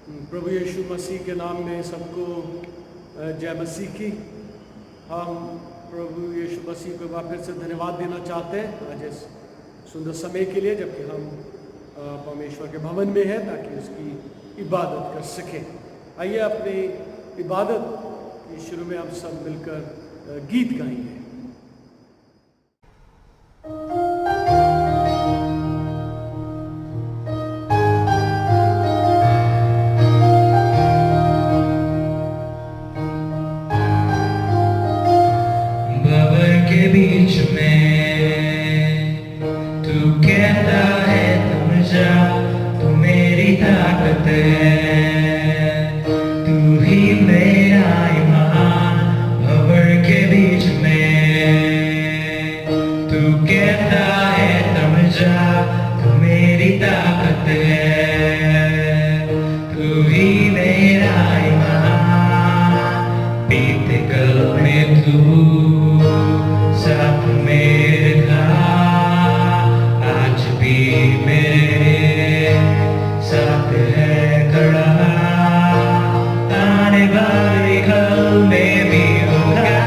प्रभु यीशु मसीह के नाम में सबको जय मसीह की। हम प्रभु यीशु मसीह को फिर से धन्यवाद देना चाहते हैं आज इस सुंदर समय के लिए, जबकि हम परमेश्वर के भवन में हैं ताकि उसकी इबादत कर सकें। आइए अपनी इबादत के शुरू में हम सब मिलकर गीत गाएंगे। बीच में तू कहता है तुम जा, तू मेरी ताकत है, तू ही मेरा ईमान। भंवर के बीच में तू कहता है तुम जा, तू मेरी ताकत है, तू ही मेरा ईमान। बीते कल में तू साथ मेरे था, आज भी मेरे साथ है खड़ा। आने वाले कल में भी होगा,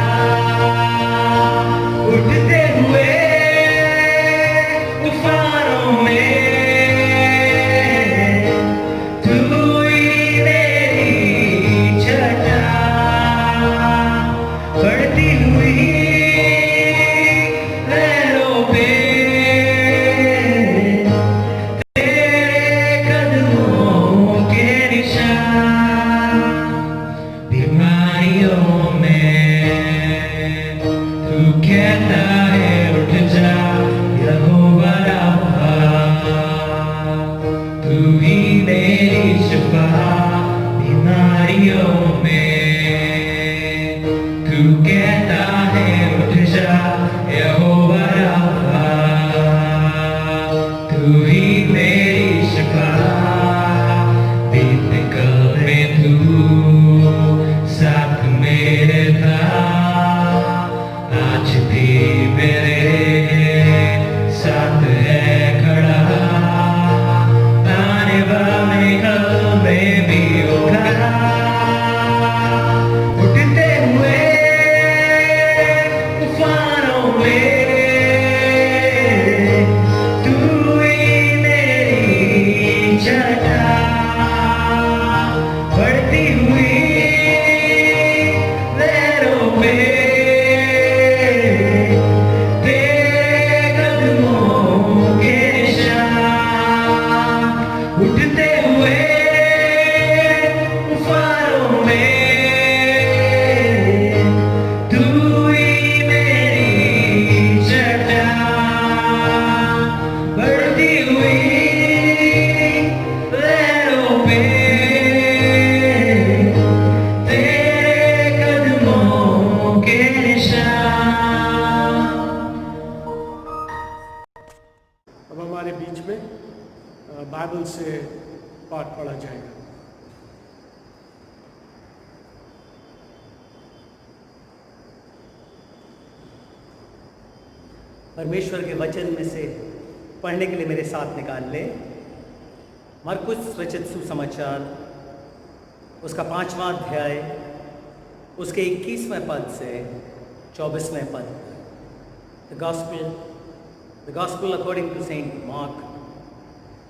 उठते हुए तूफानों में तू ही मेरी छटा, बढ़ती हुई बाइबल से पाठ पढ़ा जाएगा। परमेश्वर के वचन में से पढ़ने के लिए मेरे साथ निकाल ले। मरकुस रचित सुसमाचार उसका 5वां अध्याय उसके 21वें पद से 24वें पद। The Gospel according to Saint Mark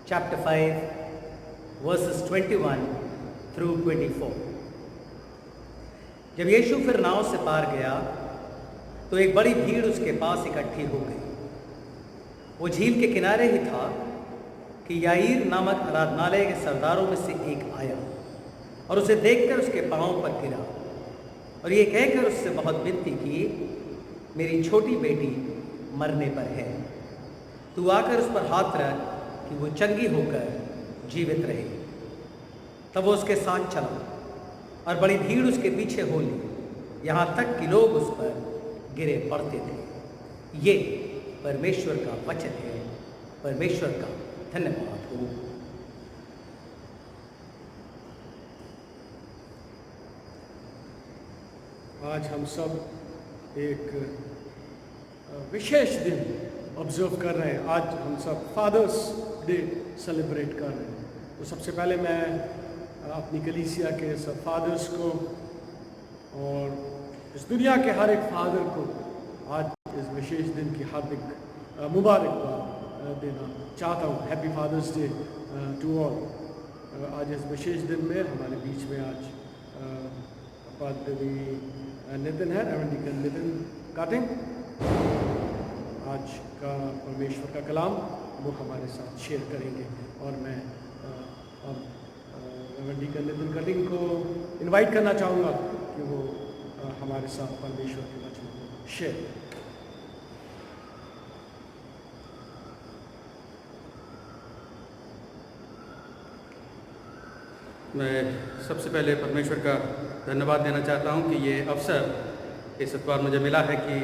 chapter 5 verses 21 through 24। जब यीशु फिर नाव से पार गया तो एक बड़ी भीड़ उसके पास इकट्ठी हो गई। वो झील के किनारे ही था कि याईर नामक आराधनालय के सरदारों में से एक आया और उसे देखकर उसके पांव पर गिरा और ये कहकर उससे बहुत विनती की, मेरी छोटी बेटी मरने पर है, तू आकर उस पर हाथ रख कि वो चंगी होकर जीवित रहे। तब वो उसके साथ चला और बड़ी भीड़ उसके पीछे हो ली, यहाँ तक कि लोग उस पर गिरे पड़ते थे। ये परमेश्वर का वचन है। परमेश्वर का धन्यवाद हो। आज हम सब एक विशेष दिन ऑब्जर्व कर रहे हैं। आज हम सब फादर्स डे सेलिब्रेट कर रहे हैं। तो सबसे पहले मैं अपनी कलीसिया के सब फादर्स को और इस दुनिया के हर एक फादर को आज इस विशेष दिन की हार्दिक मुबारकबाद देना चाहता हूँ। Happy Father's Day to all. आज इस विशेष दिन में हमारे बीच में आज पादरी नितिन है, रेवरेंड नितिन काटिंग। आज का परमेश्वर का कलाम वो हमारे साथ शेयर करेंगे और मैं रेवरेंड नितिन कटिंग को इनवाइट करना चाहूँगा कि वो हमारे साथ परमेश्वर के वचन को शेयर। मैं सबसे पहले परमेश्वर का धन्यवाद देना चाहता हूं कि ये अवसर इस इतवार मुझे मिला है कि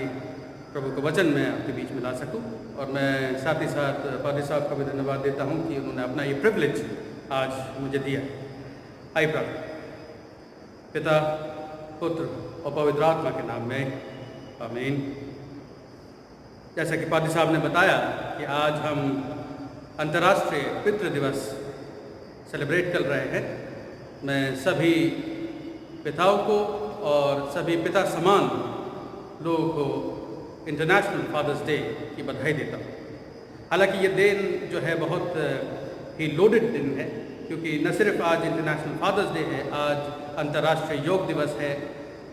प्रभु के वचन में आपके बीच में ला सकूं। और मैं साथ ही साथ पादरी साहब का भी धन्यवाद देता हूं कि उन्होंने अपना ये प्रिविलेज आज मुझे दिया। आइए प्रार्थना। पिता, पुत्र और पवित्र आत्मा के नाम में आमीन। जैसा कि पादरी साहब ने बताया कि आज हम अंतर्राष्ट्रीय पितृ दिवस सेलिब्रेट कर रहे हैं। मैं सभी पिताओं को और सभी पिता समान लोगों को इंटरनेशनल फादर्स डे की बधाई देता हूँ। हालांकि ये दिन जो है बहुत ही लोडेड दिन है, क्योंकि न सिर्फ आज इंटरनेशनल फादर्स डे है, आज अंतर्राष्ट्रीय योग दिवस है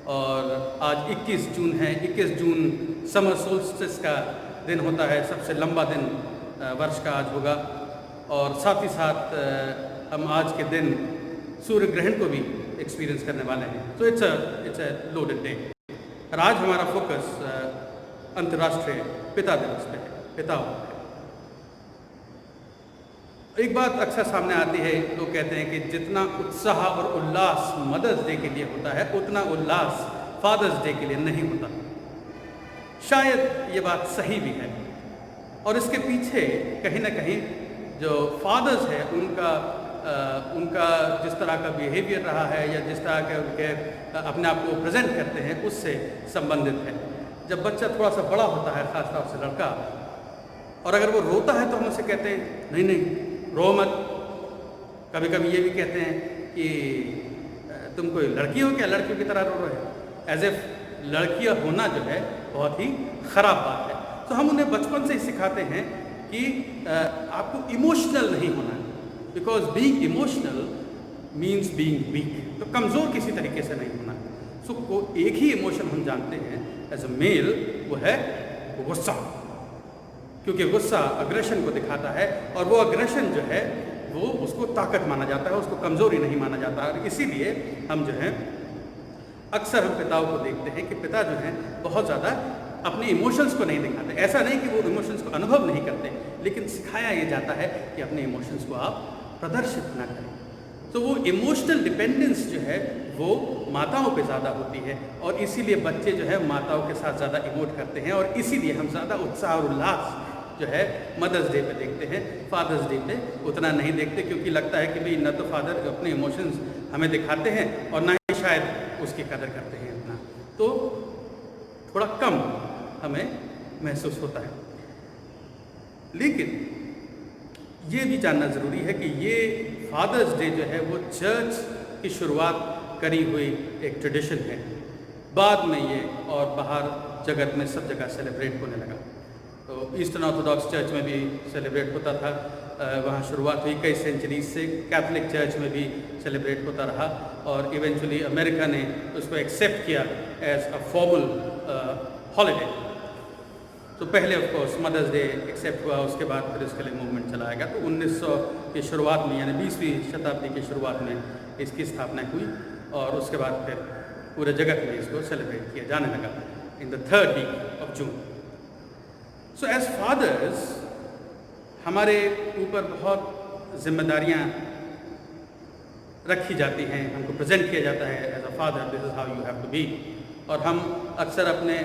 और आज 21 जून है। 21 जून समर सोल्स्टिस का दिन होता है, सबसे लंबा दिन वर्ष का आज होगा। और साथ ही साथ हम आज के दिन सूर्य ग्रहण को भी एक्सपीरियंस करने वाले हैं। तो इट्स अ लोडेड डे। और आज हमारा फोकस अंतर्राष्ट्रीय पिता दिवस पे है, पिताओं पे। एक बात अक्सर सामने आती है, लोग कहते हैं कि जितना उत्साह और उल्लास मदर्स डे के लिए होता है उतना उल्लास फादर्स डे के लिए नहीं होता। शायद ये बात सही भी है और इसके पीछे कहीं ना कहीं जो फादर्स है उनका जिस तरह का बिहेवियर रहा है या जिस तरह के उनके अपने आप को प्रेजेंट करते हैं उससे संबंधित है। जब बच्चा थोड़ा सा बड़ा होता है, खासतौर से लड़का, और अगर वो रोता है तो हम उसे कहते हैं नहीं नहीं रो मत। कभी कभी ये भी कहते हैं कि तुम कोई लड़की हो क्या, लड़कियों की तरह रो रहे हो, एज एफ लड़कियाँ होना जो है बहुत ही ख़राब बात है। तो हम उन्हें बचपन से ही सिखाते हैं कि आपको इमोशनल नहीं होना है, because being emotional means being weak. तो कमज़ोर किसी तरीके से नहीं होना है। सो एक ही इमोशन हम जानते हैं एज अ मेल, वो है गुस्सा, क्योंकि गुस्सा अग्रेशन को दिखाता है और वो अग्रेशन जो है वो उसको ताकत माना जाता है, उसको कमज़ोरी नहीं माना जाता। और इसीलिए हम जो है अक्सर हम पिताओं को देखते हैं कि पिता जो हैं बहुत ज़्यादा अपने इमोशंस को नहीं दिखाते। ऐसा नहीं कि वो इमोशंस को अनुभव नहीं करते, लेकिन सिखाया ये जाता है कि अपने इमोशंस को आप प्रदर्शित ना करें। तो वो इमोशनल डिपेंडेंस जो है वो माताओं पे ज़्यादा होती है और इसीलिए बच्चे जो है माताओं के साथ ज़्यादा इमोट करते हैं और इसीलिए हम ज़्यादा उत्साह और उल्लास जो है मदर्स डे पे देखते हैं, फादर्स डे पे उतना नहीं देखते, क्योंकि लगता है कि भाई न तो फादर अपने इमोशंस हमें दिखाते हैं और ना ही शायद उसकी कदर करते हैं इतना, तो थोड़ा कम हमें महसूस होता है। लेकिन ये भी जानना ज़रूरी है कि ये फादर्स डे जो है वो चर्च की शुरुआत करी हुई एक ट्रेडिशन है। बाद में ये और बाहर जगत में सब जगह सेलिब्रेट होने लगा। तो ईस्टर्न ऑर्थोडॉक्स चर्च में भी सेलिब्रेट होता था, वहाँ शुरुआत हुई कई सेंचुरीज से। कैथोलिक चर्च में भी सेलिब्रेट होता रहा और इवेंचुअली अमेरिका ने उसको एक्सेप्ट किया एज अ फॉर्मल हॉलीडे। तो पहले of course Mother's Day accept हुआ, उसके बाद फिर इसके लिए मूवमेंट चलाया गया। तो 1900 की शुरुआत में यानी 20वीं शताब्दी की शुरुआत में इसकी स्थापना हुई और उसके बाद फिर पूरे जगत में इसको सेलिब्रेट किया जाने लगा in the 3rd week of June. So as fathers हमारे ऊपर बहुत जिम्मेदारियां रखी जाती हैं, हमको प्रेजेंट किया जाता है as a father, this is how you have to be. और हम अक्सर अपने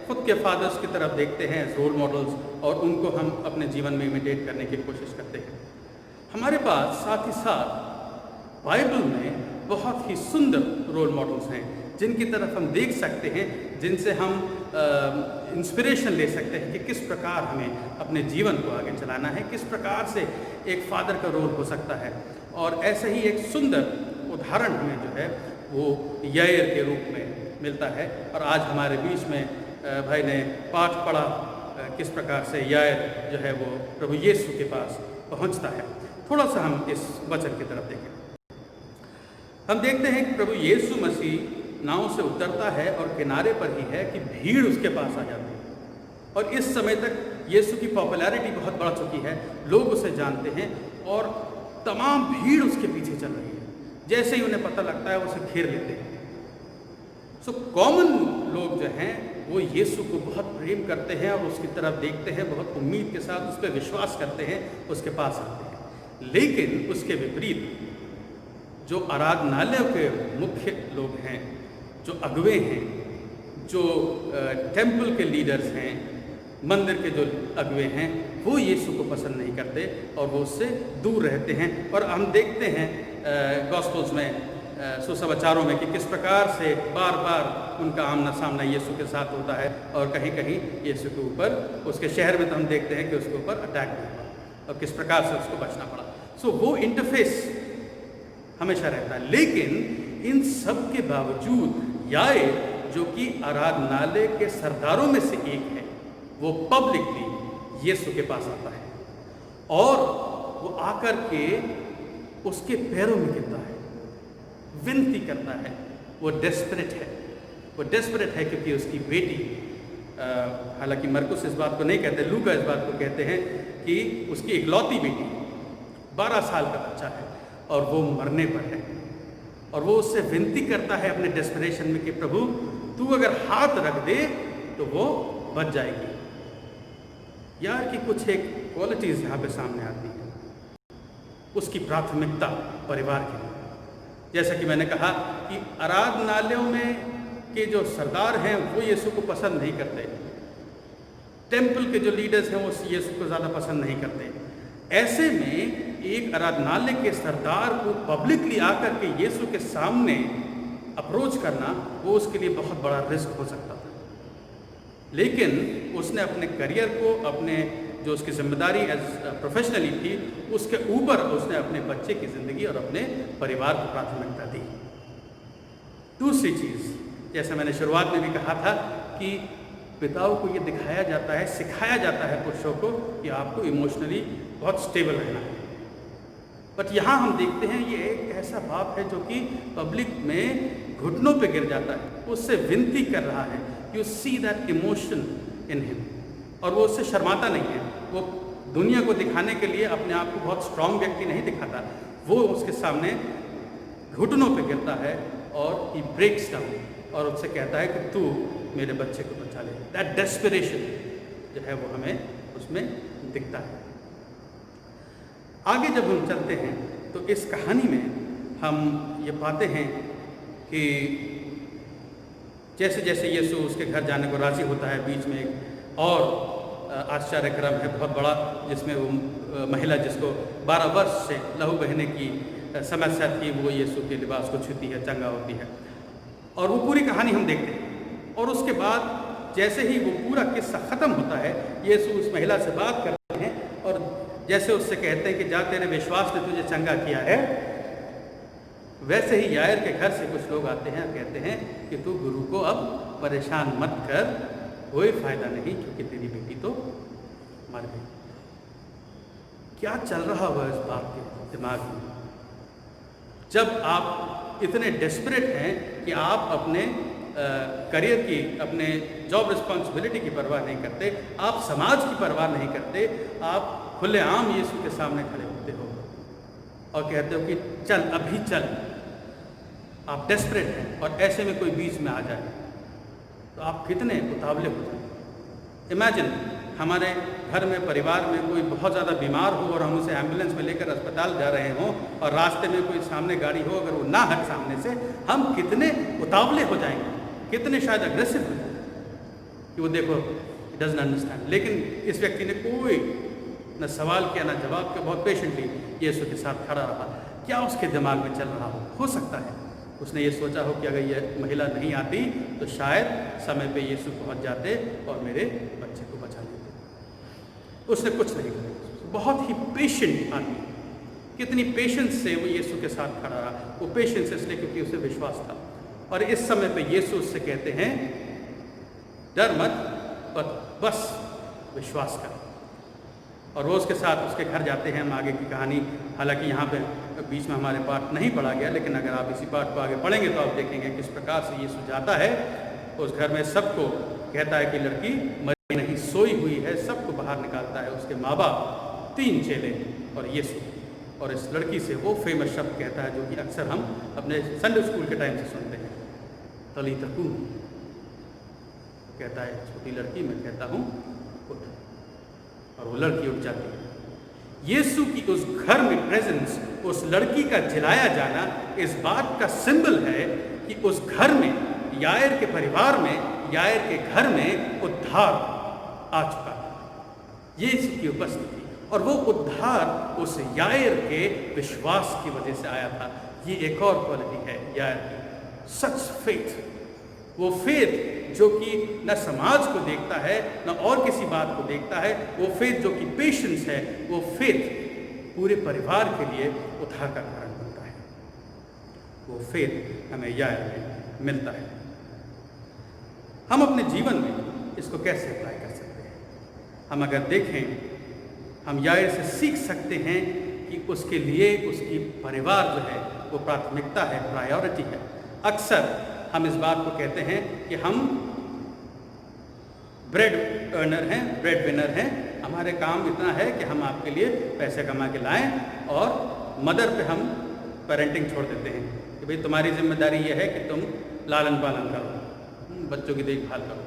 खुद के फादर्स की तरफ देखते हैं एज रोल मॉडल्स और उनको हम अपने जीवन में इमिटेट करने की कोशिश करते हैं। हमारे पास साथ ही साथ बाइबल में बहुत ही सुंदर रोल मॉडल्स हैं जिनकी तरफ हम देख सकते हैं, जिनसे हम इंस्पिरेशन ले सकते हैं कि किस प्रकार हमें अपने जीवन को आगे चलाना है, किस प्रकार से एक फादर का रोल हो सकता है। और ऐसे ही एक सुंदर उदाहरण हमें जो है वो याईर के रूप में मिलता है। और आज हमारे बीच में भाई ने पाठ पढ़ा किस प्रकार से याईर जो है वो प्रभु यीशु के पास पहुंचता है। थोड़ा सा हम इस वचन की तरफ देखें। हम देखते हैं कि प्रभु यीशु मसीह नाव से उतरता है और किनारे पर ही है कि भीड़ उसके पास आ जाती है। और इस समय तक यीशु की पॉपुलैरिटी बहुत बढ़ चुकी है, लोग उसे जानते हैं और तमाम भीड़ उसके पीछे चल रही है। जैसे ही उन्हें पता लगता है वो उसे घेर लेते हैं। सो कॉमन लोग जो हैं वो यीशु को बहुत प्रेम करते हैं और उसकी तरफ देखते हैं, बहुत उम्मीद के साथ उस पर विश्वास करते हैं, उसके पास आते हैं। लेकिन उसके विपरीत जो आराधनालय के मुख्य लोग हैं, जो अगुवे हैं, जो टेम्पल के लीडर्स हैं, मंदिर के जो अगुवे हैं, वो यीशु को पसंद नहीं करते और वो उससे दूर रहते हैं। और हम देखते हैं गॉस्पेल्स में, सुसमाचारों में कि किस प्रकार से बार बार उनका आमना सामना यीशु के साथ होता है और कहीं कहीं यीशु के ऊपर, उसके शहर में तो हम देखते हैं कि उसके ऊपर अटैक भी हुआ और किस प्रकार से उसको बचना पड़ा। सो वो इंटरफेस हमेशा रहता है। लेकिन इन सब के बावजूद याईर, जो कि आराधनालय के सरदारों में से एक है, वो पब्लिकली यीशु के पास आता है और वो आकर के उसके पैरों में गिरता है, विनती करता है। वो डेस्परेट है, वो डेस्परेट है क्योंकि उसकी बेटी, हालांकि मरकुस इस बात को नहीं कहते, लूका इस बात को कहते हैं कि उसकी इकलौती बेटी 12 साल का बच्चा है और वो मरने पर है। और वो उससे विनती करता है अपने डेस्परेशन में कि प्रभु तू अगर हाथ रख दे तो वो बच जाएगी। यार की कुछ एक क्वालिटीज़ यहाँ पे सामने आती है। उसकी प्राथमिकता परिवार के लिए, जैसा कि मैंने कहा कि आराधनालयों में के जो सरदार हैं वो यीशु को पसंद नहीं करते, टेम्पल के जो लीडर्स हैं वो यीशु को ज़्यादा पसंद नहीं करते। ऐसे में एक आराधनालय के सरदार को पब्लिकली आकर के यीशु के सामने अप्रोच करना, वो उसके लिए बहुत बड़ा रिस्क हो सकता था। लेकिन उसने अपने करियर को, अपने जो उसकी जिम्मेदारी एज प्रोफेशनली थी, उसके ऊपर उसने अपने बच्चे की ज़िंदगी और अपने परिवार को प्राथमिकता दी। दूसरी चीज़, जैसे मैंने शुरुआत में भी कहा था कि पिताओं को ये दिखाया जाता है, सिखाया जाता है पुरुषों को कि आपको इमोशनली बहुत स्टेबल रहना है। बट यहाँ हम देखते हैं ये एक ऐसा बाप है जो कि पब्लिक में घुटनों पे गिर जाता है, उससे विनती कर रहा है। You see that emotion in him, और वो उससे शर्माता नहीं है। वो दुनिया को दिखाने के लिए अपने आप को बहुत स्ट्रांग व्यक्ति नहीं दिखाता, वो उसके सामने घुटनों पे गिरता है और ही ब्रेक्स डाउन और उससे कहता है कि तू मेरे बच्चे को बचा ले। दैट डेस्परेशन जो है वो हमें उसमें दिखता है। आगे जब हम चलते हैं तो इस कहानी में हम ये पाते हैं कि जैसे जैसे यीशु उसके घर जाने को राज़ी होता है, बीच में एक और आश्चर्यक्रम है बहुत बड़ा, जिसमें वो महिला जिसको 12 वर्ष से लहू बहने की समस्या थी, वो यीशु के लिबास को छूती है, चंगा होती है। और वो पूरी कहानी हम देखते हैं। और उसके बाद जैसे ही वो पूरा किस्सा ख़त्म होता है, यीशु उस महिला से बात करते हैं और जैसे उससे कहते हैं कि जा तेरे विश्वास ने तुझे चंगा किया है, वैसे ही याईर के घर से कुछ लोग आते हैं और कहते हैं कि तू गुरु को अब परेशान मत कर, कोई फ़ायदा नहीं क्योंकि तेरी बेटी तो मर गई। क्या चल रहा हुआ इस बाप के दिमाग में? जब आप इतने डेस्परेट हैं कि आप अपने करियर की, अपने जॉब रिस्पॉन्सिबिलिटी की परवाह नहीं करते, आप समाज की परवाह नहीं करते, आप खुलेआम यीशु के सामने खड़े होते हो और कहते हो कि चल अभी चल। आप डेस्परेट हैं और ऐसे में कोई बीच में आ जाए तो आप कितने उतावले हो जाए। इमेजिन हमारे घर में, परिवार में कोई बहुत ज़्यादा बीमार हो और हम उसे एम्बुलेंस में लेकर अस्पताल जा रहे हों और रास्ते में कोई सामने गाड़ी हो, अगर वो ना हट सामने से, हम कितने उतावले हो जाएंगे, कितने शायद अग्रेसिव हो जाएंगे कि वो देखो डजंट अंडरस्टैंड। लेकिन इस व्यक्ति ने कोई न सवाल किया न जवाब किया, बहुत पेशेंटली यीशु के साथ खड़ा रहा। क्या उसके दिमाग में चल रहा हो सकता है उसने ये सोचा हो कि अगर ये महिला नहीं आती तो शायद समय पे यीशु पहुंच जाते और मेरे बच्चे को बचा लेते। उसने कुछ नहीं कहा, बहुत ही पेशेंट आदमी, कितनी पेशेंस से वो यीशु के साथ खड़ा रहा। वो पेशेंस इसलिए क्योंकि उसे विश्वास था। और इस समय पे यीशु उससे कहते हैं डर मत, बस विश्वास कर। और वो उसके साथ उसके घर जाते हैं। हम आगे की कहानी, हालांकि यहाँ पे बीच में हमारे पाठ नहीं पढ़ा गया, लेकिन अगर आप इसी पाठ को आगे पढ़ेंगे तो आप देखेंगे किस प्रकार से यीशु जाता है उस घर में। सबको कहता है कि लड़की मरी नहीं, सोई हुई है, सबको बाहर निकालता है। उसके माँ बाप, 3 चेले और यीशु। और इस लड़की से वो फेमस शब्द कहता है जो कि अक्सर हम अपने संडे स्कूल के टाइम से सुनते हैं, तलीता कूम। कहता है छोटी लड़की, मैं कहता हूँ उठ। और वो लड़की उठ जाती है। यीशु की उस घर में प्रेजेंस, उस लड़की का जिलाया जाना इस बात का सिंबल है कि उस घर में, यायर के परिवार में, यायर के घर में उद्धार आ चुका है। यीशु की उपस्थिति और वो उद्धार उस यायर के विश्वास की वजह से आया था। ये एक और क्वालिटी है यायर की, सच फेथ। वो फेथ जो कि न समाज को देखता है न और किसी बात को देखता है, वो फेथ जो कि पेशेंस है, वो फेथ पूरे परिवार के लिए उद्धार का कारण बनता है। वो फेथ हमें यायर में मिलता है। हम अपने जीवन में इसको कैसे अप्लाई कर सकते हैं? हम अगर देखें, हम यायर से सीख सकते हैं कि उसके लिए उसकी परिवार जो है वो प्राथमिकता है, प्रायोरिटी है। अक्सर हम इस बात को कहते हैं कि हम ब्रेड अर्नर हैं, ब्रेड विनर हैं, हमारे काम इतना है कि हम आपके लिए पैसे कमा के लाएं और मदर पे हम पेरेंटिंग छोड़ देते हैं कि भाई तुम्हारी जिम्मेदारी ये है कि तुम लालन पालन करो, बच्चों की देखभाल करो,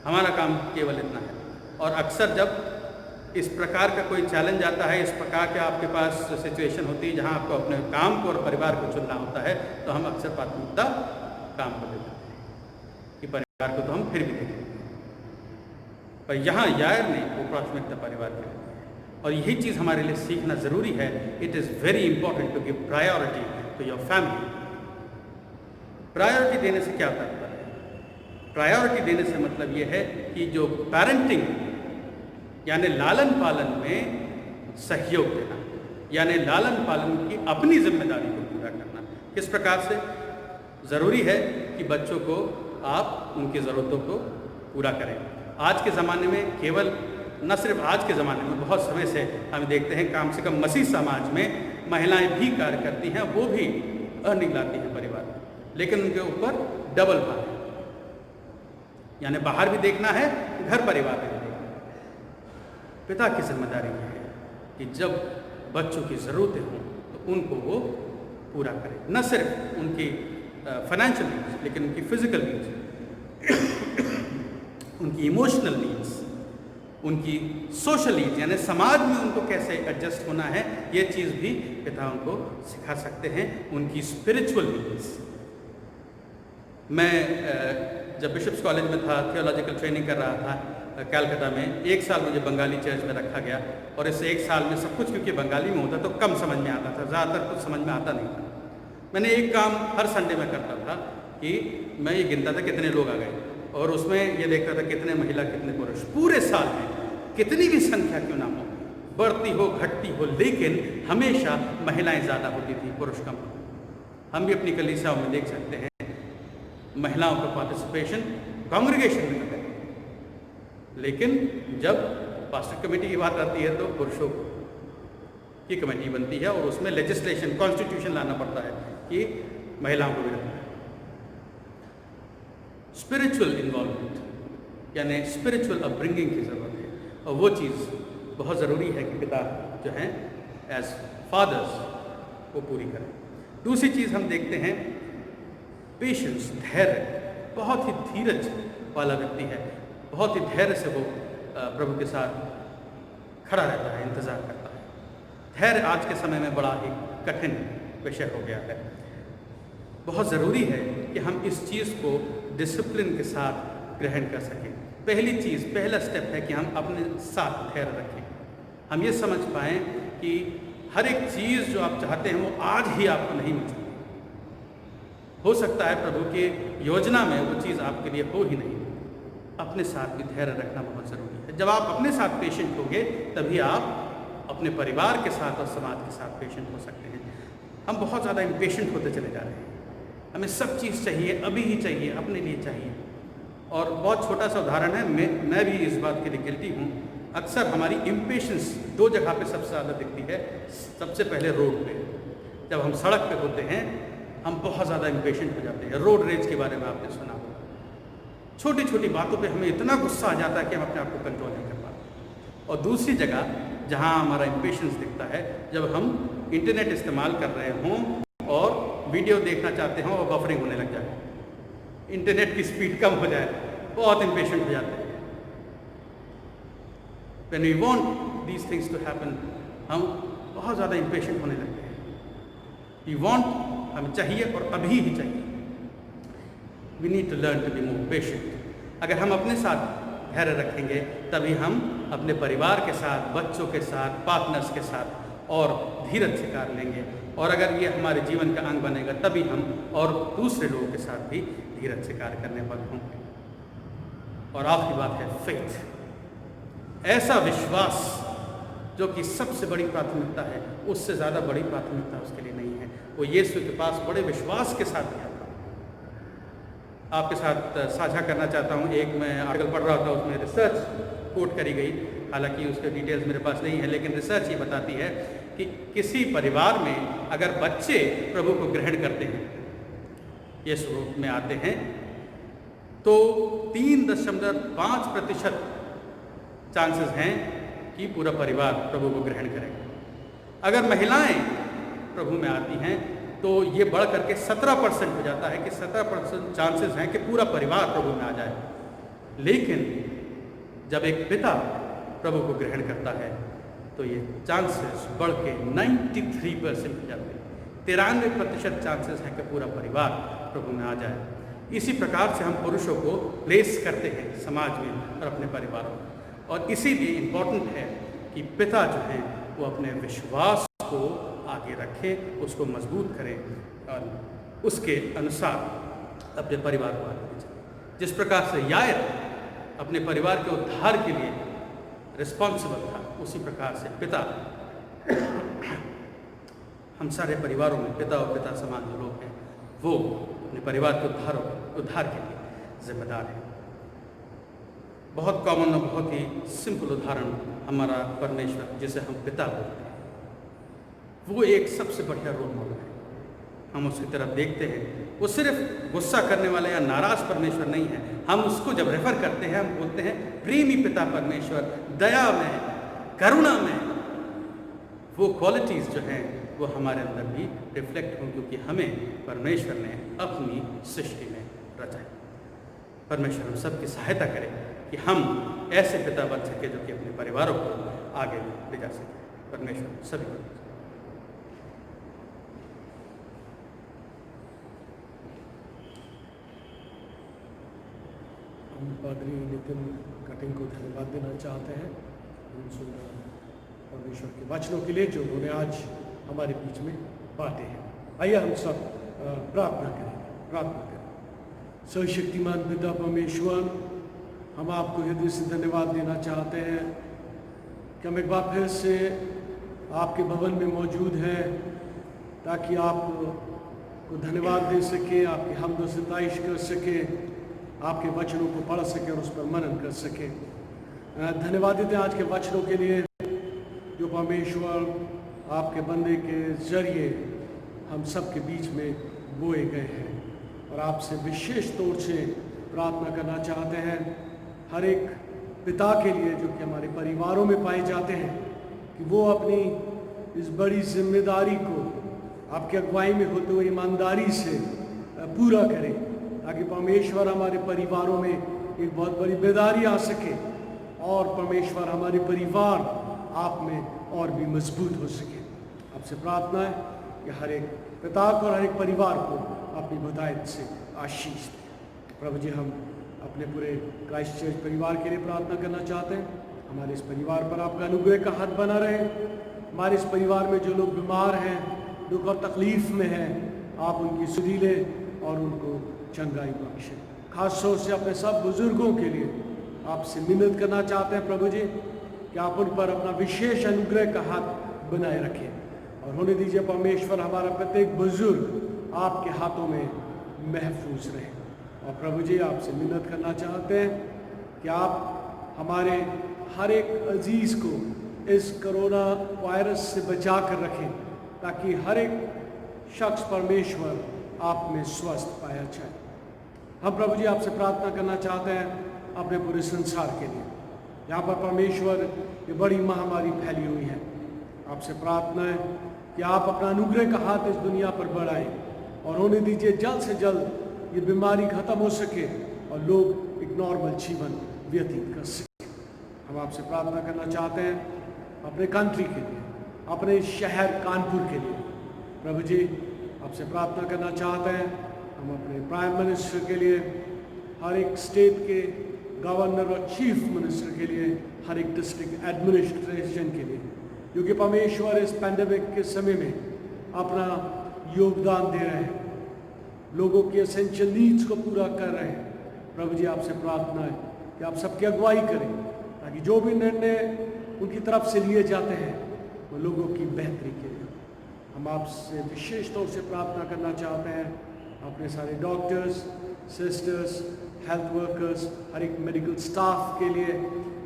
हमारा काम केवल इतना है। और अक्सर जब इस प्रकार का कोई चैलेंज आता है, इस प्रकार के आपके पास सिचुएशन होती है जहां आपको अपने काम को और परिवार को चुनना होता है, तो हम अक्सर प्राथमिकता काम को देते हैं कि परिवार को तो हम फिर भी देखेंगे। पर यहाँ यायर ने वो प्राथमिकता परिवार के लिए, और यही चीज़ हमारे लिए सीखना ज़रूरी है। It is very important to give priority to your family. Priority देने से क्या तात्पर्य है? प्रायोरिटी देने से मतलब ये है कि जो पेरेंटिंग यानी लालन पालन में सहयोग देना, यानी लालन पालन की अपनी जिम्मेदारी को पूरा करना। किस प्रकार से? ज़रूरी है कि बच्चों को आप उनकी ज़रूरतों को पूरा करें। आज के ज़माने में केवल, न सिर्फ आज के ज़माने में, बहुत समय से हम देखते हैं कम से कम मसीह समाज में महिलाएं भी कार्य करती हैं, वो भी अर्निंग लाती हैं परिवार में, लेकिन उनके ऊपर डबल भार है। यानी बाहर भी देखना है, घर परिवार में भी देखना है। पिता की जिम्मेदारी ये है कि जब बच्चों की ज़रूरतें हों तो उनको वो पूरा करें, न सिर्फ उनकी फाइनेंशियल नीड्स, लेकिन उनकी फिजिकल नीड्स, उनकी इमोशनल नीड्स, उनकी सोशल नीड्स, यानी समाज में उनको कैसे एडजस्ट होना है, ये चीज़ भी पिता उनको सिखा सकते हैं। उनकी स्पिरिचुअल नीड्स। मैं जब बिशप्स कॉलेज में था, थियोलॉजिकल ट्रेनिंग कर रहा था कैलकाटा में, 1 साल मुझे बंगाली चर्च में रखा गया, और इस 1 साल में सब कुछ क्योंकि बंगाली में होता तो कम समझ में आता था, ज़्यादातर कुछ समझ में आता नहीं था। मैंने एक काम हर संडे में करता था कि मैं ये गिनता था कितने लोग आ गए, और उसमें ये देखता था कितने महिला कितने पुरुष। पूरे साल में कितनी भी संख्या क्यों ना हो, बढ़ती हो घटती हो, लेकिन हमेशा महिलाएं ज़्यादा होती थी, पुरुष कम। हम भी अपनी कलीसियाओं में देख सकते हैं महिलाओं का पार्टिसिपेशन कांग्रेगेशन में है, लेकिन जब पास्टर कमेटी की बात आती है तो पुरुषों की कमेटी बनती है, और उसमें लेजिस्लेशन, कॉन्स्टिट्यूशन लाना पड़ता है कि महिलाओं को भी रखना है। स्पिरिचुअल इन्वॉल्वमेंट यानी स्पिरिचुअल अपब्रिंगिंग की ज़रूरत है, और वो चीज़ बहुत ज़रूरी है कि पिता जो हैं एज फादर्स वो पूरी करें। दूसरी चीज़ हम देखते हैं पेशेंस, धैर्य। बहुत ही धीरज वाला व्यक्ति है, बहुत ही धैर्य से वो प्रभु के साथ खड़ा रहता है, इंतज़ार करता है। धैर्य आज के समय में बड़ा ही कठिन विषय हो गया है। बहुत ज़रूरी है कि हम इस चीज़ को डिसिप्लिन के साथ ग्रहण कर सकें। पहली चीज़, पहला स्टेप है कि हम अपने साथ धैर्य रखें। हम ये समझ पाएँ कि हर एक चीज़ जो आप चाहते हैं वो आज ही आपको नहीं मिल सकती। हो सकता है प्रभु की योजना में वो चीज़ आपके लिए हो ही नहीं। अपने साथ भी धैर्य रखना बहुत ज़रूरी है। जब आप अपने साथ पेशेंट होंगे तभी आप अपने परिवार के साथ और समाज के साथ पेशेंट हो सकते हैं। हम बहुत ज़्यादा इम्पेशेंट होते चले जा रहे हैं, हमें सब चीज़ चाहिए, अभी ही चाहिए, अपने लिए चाहिए। और बहुत छोटा सा उदाहरण है, मैं भी इस बात के लिए गिल्टी हूँ। अक्सर हमारी इम्पेशेंस दो जगह पे सबसे ज़्यादा दिखती है। सबसे पहले रोड पे, जब हम सड़क पे होते हैं हम बहुत ज़्यादा इम्पेशेंट हो जाते हैं। रोड रेज के बारे में आपने सुना होगा, छोटी छोटी बातों पे हमें इतना गुस्सा आ जाता है कि हम अपने आप को कंट्रोल नहीं कर पाते। और दूसरी जगह जहाँ हमारा इम्पेशेंस दिखता है, जब हम इंटरनेट इस्तेमाल कर रहे हों और वीडियो देखना चाहते हों और बफरिंग होने लग जाए, इंटरनेट की स्पीड कम हो जाए, बहुत इम्पेशेंट हो जाते हैं। When we want these things to happen, हम बहुत ज़्यादा इम्पेशेंट होने लगते हैं। We want, हमें चाहिए और अभी ही चाहिए। We need to learn to be more patient। अगर हम अपने साथ धैर्य रखेंगे तभी हम अपने परिवार के साथ, बच्चों के साथ, पार्टनर्स के साथ और धीरज से कार्य लेंगे। और अगर ये हमारे जीवन का अंग बनेगा तभी हम और दूसरे लोगों के साथ भी धीरज से कार्य करने वाले होंगे। और आखिरी बात है फेथ, ऐसा विश्वास जो कि सबसे बड़ी प्राथमिकता है, उससे ज़्यादा बड़ी प्राथमिकता उसके लिए नहीं है। वो यीशु के पास बड़े विश्वास के साथ गया था। आपके साथ साझा करना चाहता हूँ, एक मैं आर्टिकल पढ़ रहा था, उसमें रिसर्च कोट करी गई, हालांकि उसके डिटेल्स मेरे पास नहीं है, लेकिन रिसर्च ये बताती है कि किसी परिवार में अगर बच्चे प्रभु को ग्रहण करते हैं, यीशु रूप में आते हैं, तो 3.5% चांसेस हैं कि पूरा परिवार प्रभु को ग्रहण करेगा। अगर महिलाएं प्रभु में आती हैं तो ये बढ़ करके 17% हो जाता है कि 17% चांसेस हैं कि पूरा परिवार प्रभु में आ जाए। लेकिन जब एक पिता प्रभु को ग्रहण करता है तो ये चांसेस बढ़ के 93% हो जाते हैं। 93% चांसेस हैं कि पूरा परिवार प्रभु में आ जाए। इसी प्रकार से हम पुरुषों को प्लेस करते हैं समाज में और अपने परिवारों में। और इसीलिए इम्पोर्टेंट है कि पिता जो हैं वो अपने विश्वास को आगे रखें, उसको मजबूत करें और उसके अनुसार अपने परिवार को आगे बढ़ाएं। जिस प्रकार से यायर अपने परिवार के उद्धार के लिए रिस्पॉन्सिबल था, उसी प्रकार से पिता हम सारे परिवारों में पिता और पिता समान जो लोग हैं वो अपने परिवार के उद्धार के लिए जिम्मेदार हैं। बहुत कॉमन और बहुत ही सिंपल उदाहरण हमारा परमेश्वर, जिसे हम पिता बोलते हैं, वो एक सबसे बढ़िया रोल मॉडल है। हम उसकी तरफ देखते हैं, वो सिर्फ गुस्सा करने वाले या नाराज परमेश्वर नहीं है। हम उसको जब रेफर करते हैं हम बोलते हैं प्रेमी पिता परमेश्वर, दया में, करुणा में। वो क्वालिटीज़ जो हैं वो हमारे अंदर भी रिफ्लेक्ट हों, क्योंकि हमें परमेश्वर ने अपनी सृष्टि में रचा है। परमेश्वर हम सबकी सहायता करें कि हम ऐसे पिता बन सके जो कि अपने परिवारों को आगे ले जा सके। परमेश्वर सभी को। हम पादरी नितिन कटिंग को धन्यवाद देना चाहते हैं उन सुंदर परमेश्वर के वचनों के लिए जो उन्होंने आज हमारे बीच में बांटे हैं। आइए हम सब प्रार्थना करें। सर्वशक्तिमान पिता परमेश्वर, हम आपको हृदय से धन्यवाद देना चाहते हैं कि हम एक बार फिर से आपके भवन में मौजूद हैं ताकि आपको धन्यवाद दे सके, आपकी हमद व सिताइश कर सके, आपके वचनों को पढ़ सके और उस पर मनन कर सके। धन्यवाद देते हैं आज के वचनों के लिए जो परमेश्वर आपके बंदे के जरिए हम सब के बीच में बोए गए हैं। और आपसे विशेष तौर से प्रार्थना करना चाहते हैं हर एक पिता के लिए जो कि हमारे परिवारों में पाए जाते हैं, कि वो अपनी इस बड़ी जिम्मेदारी को आपकी अगुवाई में होते हुए ईमानदारी से पूरा करें, ताकि परमेश्वर हमारे परिवारों में एक बहुत बड़ी बेदारी आ सके और परमेश्वर हमारे परिवार आप में और भी मजबूत हो सके। आपसे प्रार्थना है कि हर एक पिता को और हर एक परिवार को अपनी हिदायत से आशीष दें। प्रभु जी, हम अपने पूरे क्राइस्ट चर्च परिवार के लिए प्रार्थना करना चाहते हैं। हमारे इस परिवार पर आपका अनुग्रह का हाथ बना रहे। हमारे इस परिवार में जो लोग बीमार हैं, दुख और तकलीफ में हैं, आप उनकी सुधि लें और उनको चंगाई बख्शें। खास तौर से अपने सब बुजुर्गों के लिए आपसे मिन्नत करना चाहते हैं प्रभु जी कि आप उन पर अपना विशेष अनुग्रह का हाथ बनाए रखें। और होने दीजिए परमेश्वर हमारा प्रत्येक बुजुर्ग आपके हाथों में महफूज रहे। और प्रभु जी आपसे मिन्नत करना चाहते हैं कि आप हमारे हर एक अजीज़ को इस कोरोना वायरस से बचा कर रखें, ताकि हर एक शख्स परमेश्वर आप में स्वस्थ पाया जाए। हम प्रभु जी आपसे प्रार्थना करना चाहते हैं अपने पूरे संसार के लिए, यहाँ पर परमेश्वर ये बड़ी महामारी फैली हुई है। आपसे प्रार्थना है कि आप अपना अनुग्रह का हाथ इस दुनिया पर बढ़ाएं और होने दीजिए जल्द से जल्द ये बीमारी खत्म हो सके और लोग एक नॉर्मल जीवन व्यतीत कर सकें। हम आपसे प्रार्थना करना चाहते हैं अपने कंट्री के लिए, अपने शहर कानपुर के लिए। प्रभु जी आपसे प्रार्थना करना चाहते हैं हम अपने प्राइम मिनिस्टर के लिए, हर एक स्टेट के गवर्नर और चीफ मिनिस्टर के लिए, हर एक डिस्ट्रिक्ट एडमिनिस्ट्रेशन के लिए, क्योंकि परमेश्वर इस पैंडेमिक के समय में अपना योगदान दे रहे हैं, लोगों की एसेंशियल नीड्स को पूरा कर रहे हैं। प्रभु जी आपसे प्रार्थना है कि आप सबकी अगुवाई करें, ताकि जो भी निर्णय उनकी तरफ से लिए जाते हैं वो लोगों की बेहतरी के लिए। हम आपसे विशेष तौर से प्रार्थना करना चाहते हैं अपने सारे डॉक्टर्स, सिस्टर्स, हेल्थ वर्कर्स, हर एक मेडिकल स्टाफ के लिए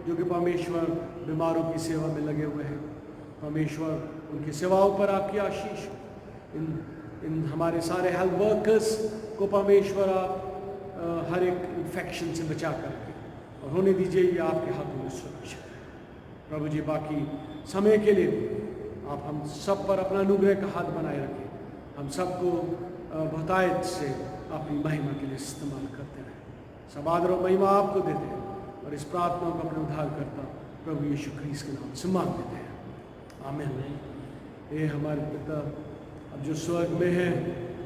जो कि परमेश्वर बीमारों की सेवा में लगे हुए हैं। परमेश्वर उनकी सेवाओं पर आपकी आशीष हो। इन हमारे सारे हेल्थ वर्कर्स को परमेश्वर आप हर एक इन्फेक्शन से बचा करके और होने दीजिए ये आपके हाथों में सुरक्षित है। प्रभु जी बाकी समय के लिए आप हम सब पर अपना अनुग्रह का हाथ बनाए रखें, हम सबको बहुतायत से अपनी महिमा के लिए इस्तेमाल करते रहें। सब आदर और महिमा आपको देते हैं और इस प्रार्थना को अपने उद्धार करता प्रभु यीशु ख्रीस्त के नाम से मांग देते हैं, आमीन। ये हमारे पिता अब जो स्वर्ग में है,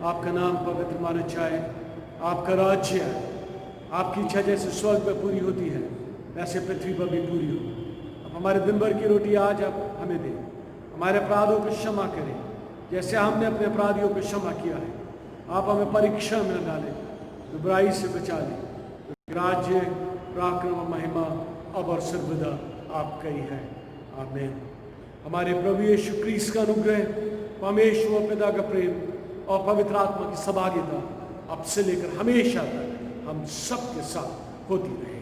आपका नाम पवित्र माना जाए, आपका राज्य है, आपकी इच्छा जैसे स्वर्ग में पूरी होती है वैसे पृथ्वी पर भी पूरी हो। अब हमारे दिन भर की रोटी आज आप हमें दें, हमारे अपराधों को क्षमा करें जैसे हमने अपने अपराधियों को क्षमा किया है। आप हमें परीक्षा में न डालें, तो बुराई से बचा लें। तो राज्य, पराक्रम और महिमा अब और सर्वदा आपका ही है, आमीन। हमारे प्रभु यीशु ख्रीस्त का अनुग्रह, परमेश्वर पिता का प्रेम और पवित्र आत्मा की सहभागिता अब से लेकर हमेशा तक हम सबके साथ होती रहे।